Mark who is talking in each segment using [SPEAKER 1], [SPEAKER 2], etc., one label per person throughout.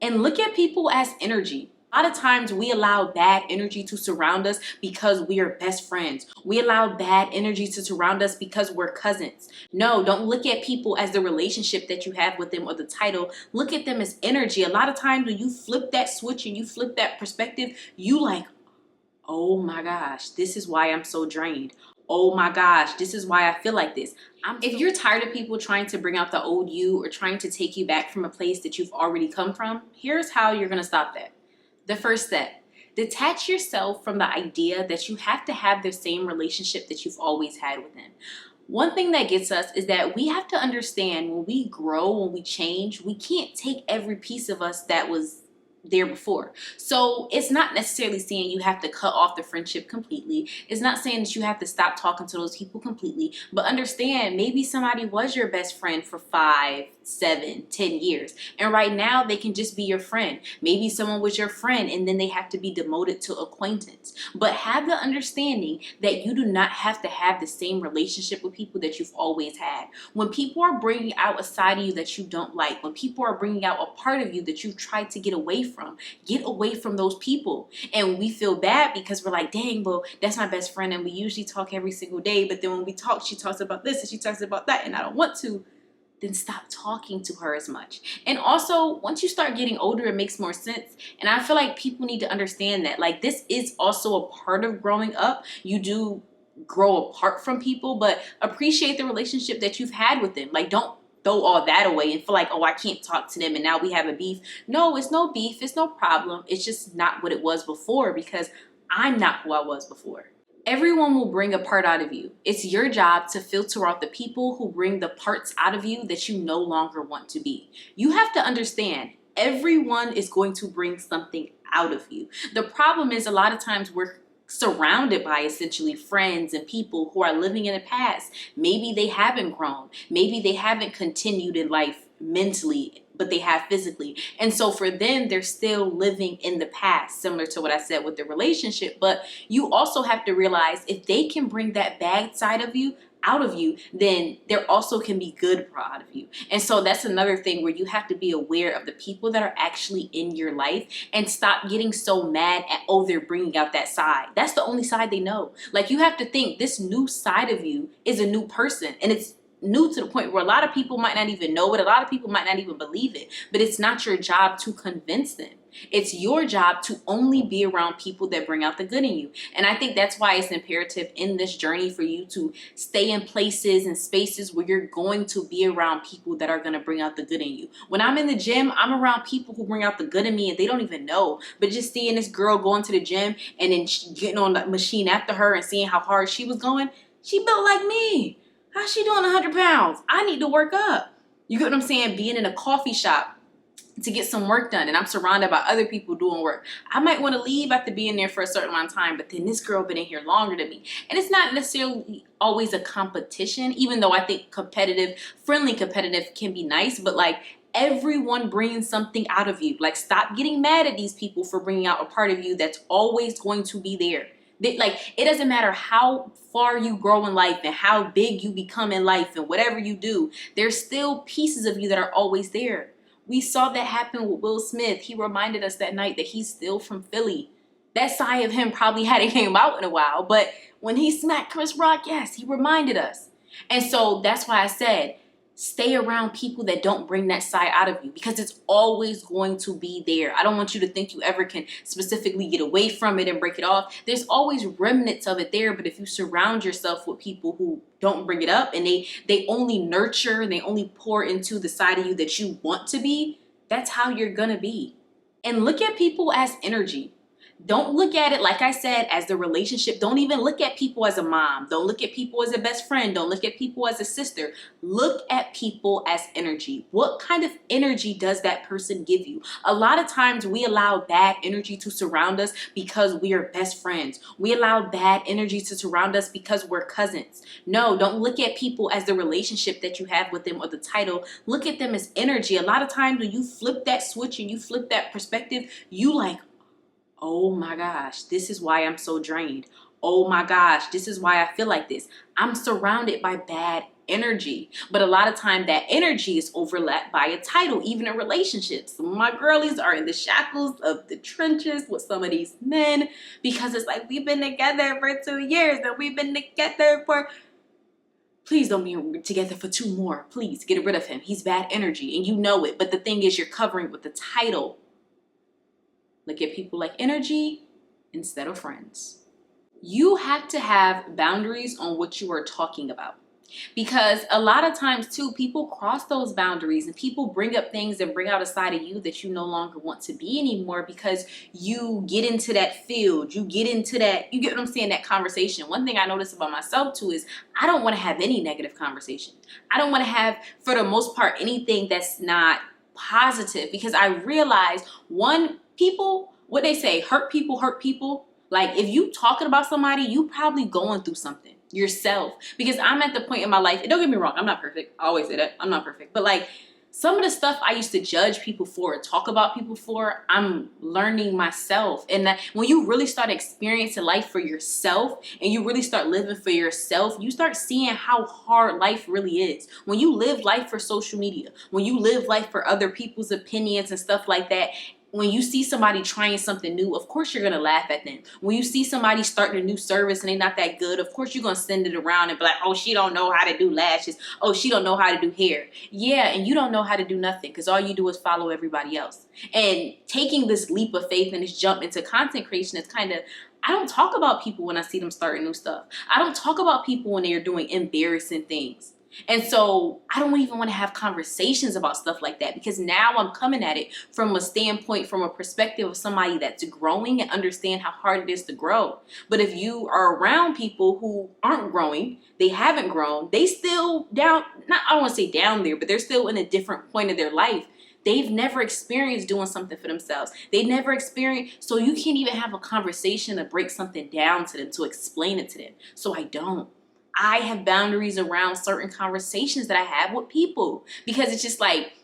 [SPEAKER 1] And look at people as energy. A lot of times we allow bad energy to surround us because we are best friends. We allow bad energy to surround us because we're cousins. No, don't look at people as the relationship that you have with them or the title. Look at them as energy. A lot of times when you flip that switch and you flip that perspective, you like, oh my gosh, this is why I'm so drained. Oh my gosh, this is why I feel like this. If you're tired of people trying to bring out the old you or trying to take you back from a place that you've already come from, here's how you're going to stop that. The first step, detach yourself from the idea that you have to have the same relationship that you've always had with them. One thing that gets us is that we have to understand when we grow, when we change, we can't take every piece of us that was there before. So it's not necessarily saying you have to cut off the friendship completely. It's not saying that you have to stop talking to those people completely, but understand maybe somebody was your best friend for 5, 7, 10 years. And right now they can just be your friend. Maybe someone was your friend and then they have to be demoted to acquaintance. But have the understanding that you do not have to have the same relationship with people that you've always had. When people are bringing out a side of you that you don't like, when people are bringing out a part of you that you've tried to get away from those people. And we feel bad because we're like, dang, well, that's my best friend and we usually talk every single day, but then when we talk, she talks about this and she talks about that and I don't want to. Then stop talking to her as much. And also, once you start getting older, it makes more sense. And I feel like people need to understand that. Like, this is also a part of growing up. You do grow apart from people, but appreciate the relationship that you've had with them. Like, don't throw all that away and feel like, oh, I can't talk to them and now we have a beef. No, it's no beef. It's no problem. It's just not what it was before because I'm not who I was before. Everyone will bring a part out of you. It's your job to filter out the people who bring the parts out of you that you no longer want to be. You have to understand, everyone is going to bring something out of you. The problem is a lot of times we're surrounded by essentially friends and people who are living in the past. Maybe they haven't grown. Maybe they haven't continued in life mentally, but they have physically. And so for them, they're still living in the past, similar to what I said with the relationship. But you also have to realize if they can bring that bad side of you out of you, then there also can be good out of you. And so that's another thing where you have to be aware of the people that are actually in your life and stop getting so mad at, oh, they're bringing out that side. That's the only side they know. Like, you have to think this new side of you is a new person, and it's new to the point where a lot of people might not even know it. A lot of people might not even believe it, but it's not your job to convince them. It's your job to only be around people that bring out the good in you. And I think that's why it's imperative in this journey for you to stay in places and spaces where you're going to be around people that are going to bring out the good in you. When I'm in the gym, I'm around people who bring out the good in me and they don't even know. But just seeing this girl going to the gym and then getting on the machine after her and seeing how hard she was going, she built like me. How's she doing 100 pounds? I need to work up. You get what I'm saying? Being in a coffee shop to get some work done and I'm surrounded by other people doing work. I might want to leave after being there for a certain amount of time, but then this girl been in here longer than me. And it's not necessarily always a competition, even though I think friendly competitive can be nice, but like, everyone brings something out of you. Like, stop getting mad at these people for bringing out a part of you that's always going to be there. Like, it doesn't matter how far you grow in life and how big you become in life and whatever you do, there's still pieces of you that are always there. We saw that happen with Will Smith. He reminded us that night that he's still from Philly. That side of him probably hadn't came out in a while, but when he smacked Chris Rock, yes, he reminded us. And so that's why I said, stay around people that don't bring that side out of you because it's always going to be there. I don't want you to think you ever can specifically get away from it and break it off. There's always remnants of it there, but if you surround yourself with people who don't bring it up and they only nurture and they only pour into the side of you that you want to be, that's how you're gonna be. And look at people as energy. Don't look at it, like I said, as the relationship. Don't even look at people as a mom. Don't look at people as a best friend. Don't look at people as a sister. Look at people as energy. What kind of energy does that person give you? A lot of times we allow bad energy to surround us because we are best friends. We allow bad energy to surround us because we're cousins. No, don't look at people as the relationship that you have with them or the title. Look at them as energy. A lot of times when you flip that switch and you flip that perspective, you like, oh my gosh, this is why I'm so drained. oh my gosh, this is why I feel like this. I'm surrounded by bad energy. But a lot of time that energy is overlapped by a title, even in relationships. Some of my girlies are in the shackles of the trenches with some of these men because it's like, we've been together for 2 years and we've been together for... Please don't be together for 2 more. Please get rid of him. He's bad energy and you know it. But the thing is, you're covering with the title. Look at people like energy instead of friends. You have to have boundaries on what you are talking about. Because a lot of times too, people cross those boundaries and people bring up things and bring out a side of you that you no longer want to be anymore because you get into that field, you get into that, you get what I'm saying, that conversation. One thing I notice about myself too is I don't want to have any negative conversation. I don't want to have, for the most part, anything that's not positive because I realize people, what they say, hurt people hurt people. Like if you talking about somebody, you probably going through something yourself. Because I'm at the point in my life, and don't get me wrong, I'm not perfect. I always say that. I'm not perfect. But like some of the stuff I used to judge people for and talk about people for, I'm learning myself. And that when you really start experiencing life for yourself and you really start living for yourself, you start seeing how hard life really is. When you live life for social media, when you live life for other people's opinions and stuff like that, when you see somebody trying something new, of course you're going to laugh at them. When you see somebody starting a new service and they're not that good, of course you're going to send it around and be like, oh, she don't know how to do lashes. Oh, she don't know how to do hair. Yeah, and you don't know how to do nothing because all you do is follow everybody else. And taking this leap of faith and this jump into content creation is kind of, I don't talk about people when I see them starting new stuff. I don't talk about people when they're doing embarrassing things. And so I don't even want to have conversations about stuff like that because now I'm coming at it from a standpoint, from a perspective of somebody that's growing and understand how hard it is to grow. But if you are around people who aren't growing, they haven't grown, they still down, not, I don't want to say down there, but they're still in a different point of their life. They've never experienced doing something for themselves. They never experienced, so you can't even have a conversation to break something down to them, to explain it to them. So I don't. I have boundaries around certain conversations that I have with people because it's just like,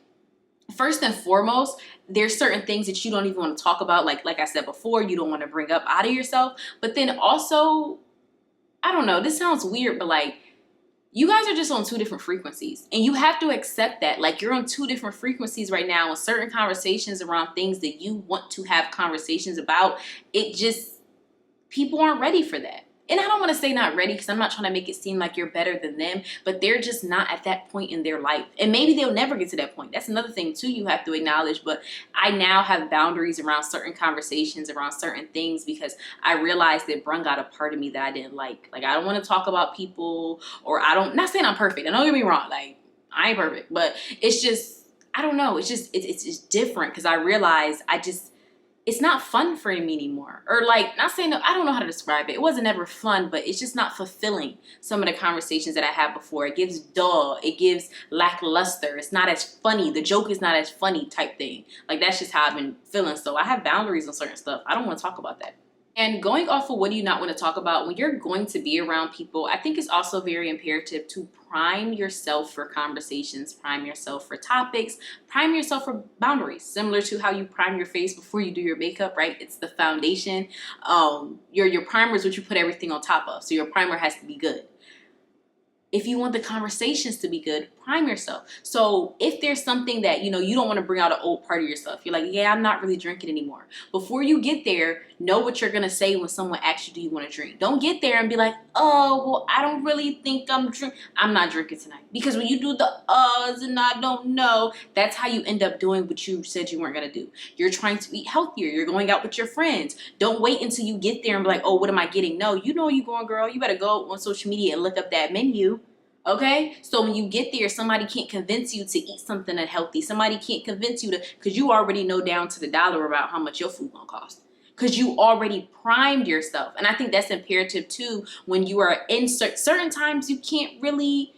[SPEAKER 1] first and foremost, there's certain things that you don't even want to talk about. Like I said before, you don't want to bring up out of yourself. But then also, I don't know, this sounds weird, but like, you guys are just on 2 different frequencies and you have to accept that. Like you're on 2 different frequencies right now and certain conversations around things that you want to have conversations about, it just, people aren't ready for that. And I don't want to say not ready because I'm not trying to make it seem like you're better than them, but they're just not at that point in their life. And maybe they'll never get to that point. That's another thing too you have to acknowledge. But I now have boundaries around certain conversations, around certain things because I realized that Brun got a part of me that I didn't like. Like I don't want to talk about people or not saying I'm perfect. And don't get me wrong, like I ain't perfect, but it's just, I don't know. It's just different because I realized it's not fun for me anymore. Or like, not saying, I don't know how to describe it. It wasn't ever fun, but it's just not fulfilling some of the conversations that I had before. It gives dull. It gives lackluster. It's not as funny. The joke is not as funny type thing. Like that's just how I've been feeling. So I have boundaries on certain stuff. I don't want to talk about that. And going off of what do you not want to talk about, when you're going to be around people, I think it's also very imperative to prime yourself for conversations, prime yourself for topics, prime yourself for boundaries, similar to how you prime your face before you do your makeup, right? It's the foundation. Your primer is what you put everything on top of. So your primer has to be good. If you want the conversations to be good, prime yourself. So if there's something that, you don't want to bring out an old part of yourself, you're like, yeah, I'm not really drinking anymore. Before you get there, know what you're going to say when someone asks you, do you want to drink? Don't get there and be like, oh, well, I don't really think I'm not drinking tonight. Because when you do the and I don't know, that's how you end up doing what you said you weren't going to do. You're trying to eat healthier. You're going out with your friends. Don't wait until you get there and be like, oh, what am I getting? No, you know you're going, girl. You better go on social media and look up that menu. Okay, so when you get there, somebody can't convince you to eat something unhealthy. Somebody can't convince you because you already know down to the dollar about how much your food gonna cost. Because you already primed yourself. And I think that's imperative too when you are in certain times you can't really,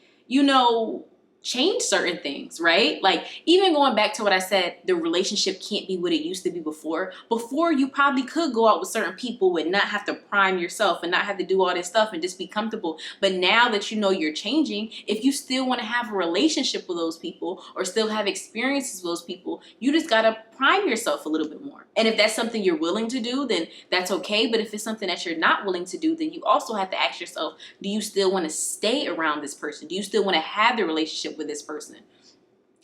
[SPEAKER 1] change certain things, right? Like even going back to what I said, the relationship can't be what it used to be before. Before you probably could go out with certain people and not have to prime yourself and not have to do all this stuff and just be comfortable. But now that you know you're changing, if you still want to have a relationship with those people or still have experiences with those people, you just got to prime yourself a little bit more. And if that's something you're willing to do, then that's okay. But if it's something that you're not willing to do, then you also have to ask yourself, do you still want to stay around this person? Do you still want to have the relationship with this person?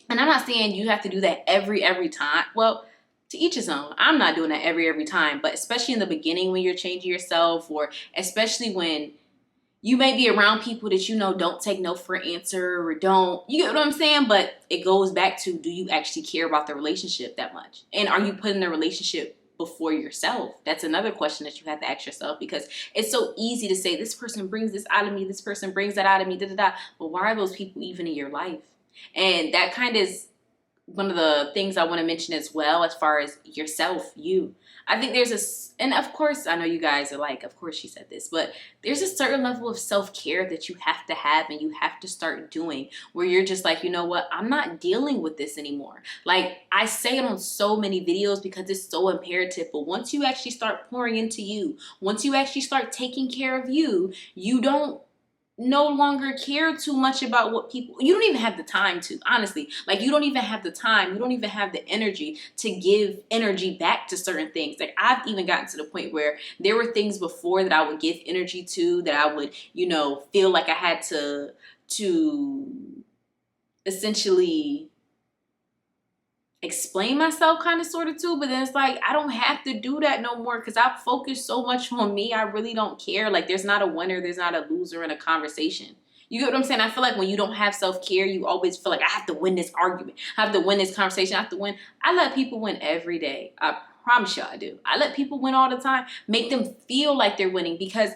[SPEAKER 1] And I'm not saying you have to do that every time. Well, to each his own. I'm not doing that every time, but especially in the beginning when you're changing yourself, or especially when you may be around people that you know don't take no for an answer, or don't, you get what I'm saying? But it goes back to, do you actually care about the relationship that much? And are you putting the relationship before yourself? That's another question that you have to ask yourself, because it's so easy to say, this person brings this out of me, this person brings that out of me, da da da. But why are those people even in your life? And that kind of is one of the things I want to mention as well, as far as yourself, you. I think there's and of course, I know you guys are like, of course she said this, but there's a certain level of self-care that you have to have and you have to start doing, where you're just like, you know what, I'm not dealing with this anymore. Like, I say it on so many videos because it's so imperative, but once you actually start pouring into you, once you actually start taking care of you, you don't no longer care too much about what people, you don't even have the time to, honestly, like, you don't even have the time, you don't even have the energy to give energy back to certain things. Like, I've even gotten to the point where there were things before that I would give energy to, that I would, you know, feel like I had to essentially explain myself kind of sort of too, but then it's like, I don't have to do that no more, because I've focused so much on me. I really don't care. Like, there's not a winner, there's not a loser in a conversation. You get what I'm saying? I feel like when you don't have self-care, you always feel like, I have to win this argument, I have to win this conversation, I have to win. I let people win every day. I promise you I do. I let people win all the time, make them feel like they're winning, because,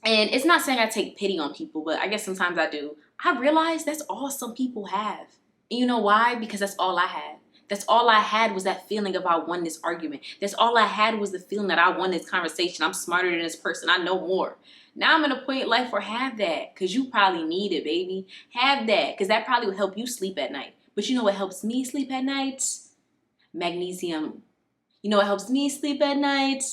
[SPEAKER 1] and it's not saying I take pity on people, but I guess sometimes I do. I realize that's all some people have. And you know why? Because that's all I had. That's all I had, was that feeling of, I won this argument. That's all I had, was the feeling that I won this conversation. I'm smarter than this person. I know more. Now I'm in a point in life where, have that, because you probably need it, baby. Have that, because that probably will help you sleep at night. But you know what helps me sleep at night? Magnesium. You know what helps me sleep at night?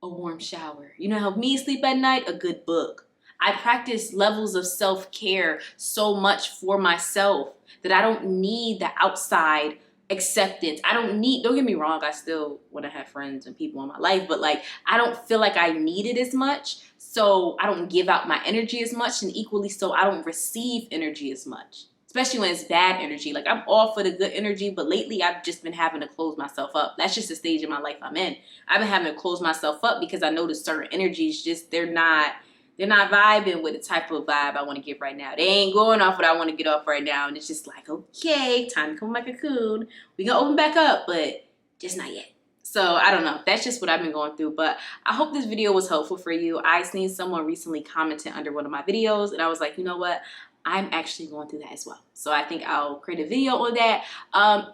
[SPEAKER 1] A warm shower. You know what helps me sleep at night? A good book. I practice levels of self-care so much for myself that I don't need the outside acceptance. I don't need, don't get me wrong, I still want to have friends and people in my life, but like, I don't feel like I need it as much. So I don't give out my energy as much, and equally so, I don't receive energy as much, especially when it's bad energy. Like, I'm all for the good energy, but lately I've just been having to close myself up. That's just the stage in my life I'm in. I've been having to close myself up because I notice certain energies just, they're not vibing with the type of vibe I want to give right now. They ain't going off what I want to get off right now. And it's just like, okay, time to come back a cocoon. We gonna open back up, but just not yet. So I don't know. That's just what I've been going through. But I hope this video was helpful for you. I seen someone recently commented under one of my videos, and I was like, you know what? I'm actually going through that as well. So I think I'll create a video on that.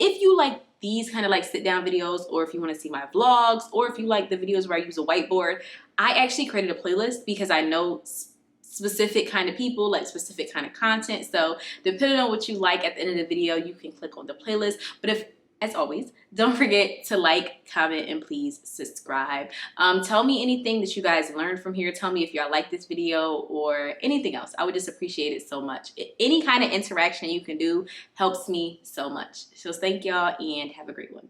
[SPEAKER 1] If you like these kind of like sit down videos, or if you want to see my vlogs, or if you like the videos where I use a whiteboard, I actually created a playlist because I know specific kind of people like specific kind of content. So depending on what you like, at the end of the video, you can click on the playlist. But if, as always, don't forget to like, comment, and please subscribe. Tell me anything that you guys learned from here. Tell me if y'all like this video or anything else. I would just appreciate it so much. Any kind of interaction you can do helps me so much. So thank y'all, and have a great one.